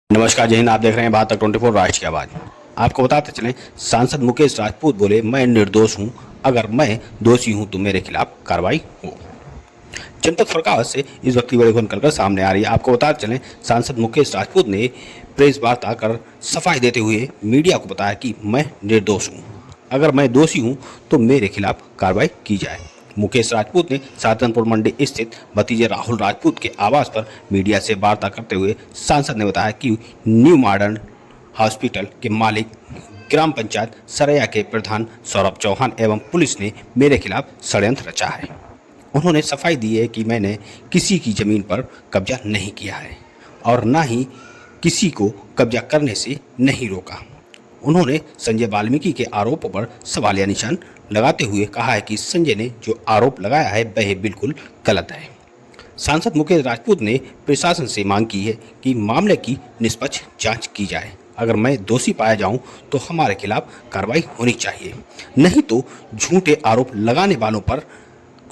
नमस्कार, जय हिंद। आप देख रहे हैं भारत तक 24 राष्ट्र की आवाज़। आपको बताते चलें, सांसद मुकेश राजपूत बोले, मैं निर्दोष हूं, अगर मैं दोषी हूं तो मेरे खिलाफ कार्रवाई हो। जनपद फरक्का से इस वक्त की बड़ी खबर निकलकर सामने आ रही है। आपको बताते चलें, सांसद मुकेश राजपूत ने प्रेस वार्ता कर सफाई देते हुए मीडिया को बताया कि मैं निर्दोष हूँ, अगर मैं दोषी हूँ तो मेरे खिलाफ कार्रवाई की जाए। मुकेश राजपूत ने सहारनपुर मंडी स्थित भतीजे राहुल राजपूत के आवास पर मीडिया से वार्ता करते हुए सांसद ने बताया कि न्यू मॉडर्न हॉस्पिटल के मालिक, ग्राम पंचायत सरैया के प्रधान सौरभ चौहान एवं पुलिस ने मेरे खिलाफ षड्यंत्र रचा है। उन्होंने सफाई दी है कि मैंने किसी की जमीन पर कब्जा नहीं किया है और ना ही किसी को कब्जा करने से नहीं रोका। उन्होंने संजय वाल्मीकि के आरोपों पर सवालिया निशान लगाते हुए कहा है कि संजय ने जो आरोप लगाया है वह बिल्कुल गलत है। सांसद मुकेश राजपूत ने प्रशासन से मांग की है कि मामले की निष्पक्ष जांच की जाए। अगर मैं दोषी पाया जाऊं तो हमारे खिलाफ कार्रवाई होनी चाहिए, नहीं तो झूठे आरोप लगाने वालों पर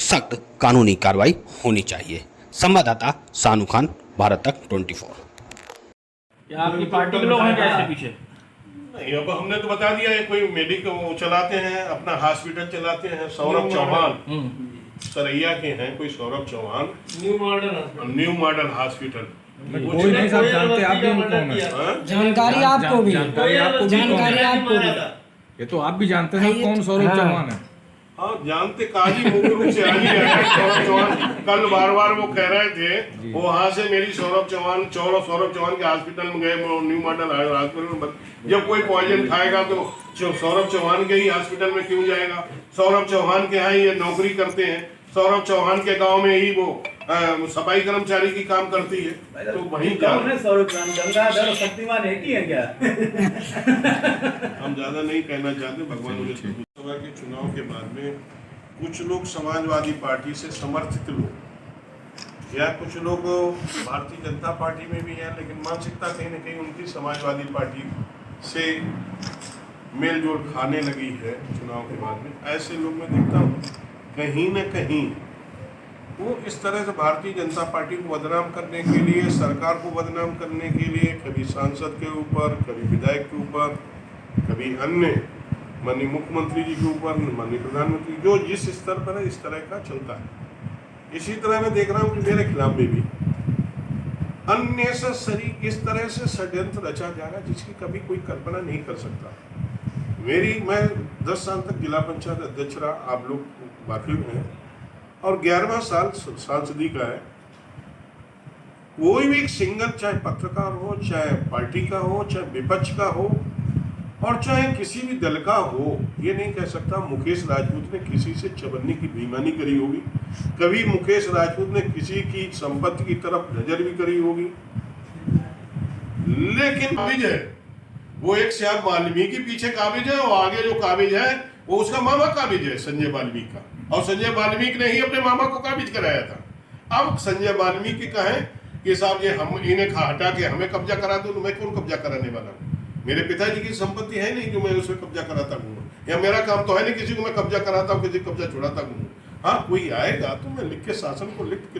सख्त कानूनी कार्रवाई होनी चाहिए। संवाददाता सानू खान, भारत तक 24। क्या आपकी पार्टी के लोग हैं क्या इसके पीछे? नहीं, अब हमने तो बता दिया है, कोई मेडिकल वो चलाते हैं, अपना हॉस्पिटल चलाते हैं। सौरभ चौहान सरैया के हैं, कोई Saurabh Chauhan, new model hospital. कोई नहीं साहब जानते आप भी कौन है? जानकारी आपको भी ये तो आप भी जानते हैं कौन सौरभ चौहान है। हाँ जानते, काजी मुख्य रूप से आ ही गया है सौरभ चौहान। कल बार वो कह रहे थे वो वहाँ से मेरी सौरभ चौहान के हॉस्पिटल में गए, न्यू मॉडल हॉस्पिटल में। जब कोई पॉइजन खाएगा तो सौरभ चौहान के ही हॉस्पिटल में क्यों जाएगा? सौरभ चौहान के यहाँ ये नौकरी करते हैं, सौरभ चौहान के गांव में ही वो सफाई कर्मचारी की काम करती है, तो वहीं सौरभ गंगाधर शक्तिमान एक ही है क्या? हम ज्यादा नहीं कहना चाहते, भगवान मुझे। लोकसभा के चुनाव के बाद में कुछ लोग समाजवादी पार्टी से समर्थित लोग या कुछ लोग भारतीय जनता पार्टी में भी हैं, लेकिन मानसिकता कहीं ना कहीं उनकी समाजवादी पार्टी से मेल जोल खाने लगी है चुनाव के बाद में। ऐसे लोग मैं देखता हूँ कहीं न कहीं वो इस तरह से भारतीय जनता पार्टी को बदनाम करने के लिए, सरकार को बदनाम करने के लिए, कभी सांसद के ऊपर, कभी विधायक के ऊपर, कभी अन्य माननीय मुख्यमंत्री जी के ऊपर, माननीय प्रधानमंत्री, जो जिस स्तर पर है इस तरह का चलता है। इसी तरह मैं देख रहा हूँ कि मेरे खिलाफ में भी अननेसेसरी इस तरह से षड्यंत्र रचा जा रहा है जिसकी कभी कोई कल्पना नहीं कर सकता। मैं 10 साल तक जिला पंचायत अध्यक्ष रहा, आप लोग वाकिफ हैं, और 11वां साल सांसदी का है। कोई भी एक सिंगल, चाहे पत्रकार हो, चाहे पार्टी का हो, चाहे विपक्ष का हो, और चाहे किसी भी दल का हो, ये नहीं कह सकता मुकेश राजपूत ने किसी से चबन्नी की बेईमानी करी होगी, कभी मुकेश राजपूत ने किसी की संपत्ति की तरफ नजर भी करी होगी। लेकिन काबिज है वो एक श्याम वाल्मीकि पीछे काबिज है, और आगे जो काबिज है वो उसका मामा काबिज है, संजय वाल्मीकि का, और संजय वाल्मीकि ने ही अपने मामा को काबिज कराया था। अब संजय वाल्मीकि कहें कि साहब ये हम इन्हें हटा के हमें कब्जा करा दो, तो मैं कौन कब्जा कराने वाला हूँ? मेरे पिताजी की संपत्ति है नहीं जो मैं उसमें कब्जा कराता हूँ, या मेरा काम तो है नहीं किसी को मैं कब्जा कराता हूँ, किसी को कब्जा छुड़ाता हूँ। हाँ कोई आएगा तो मैं लिख के शासन को लिख के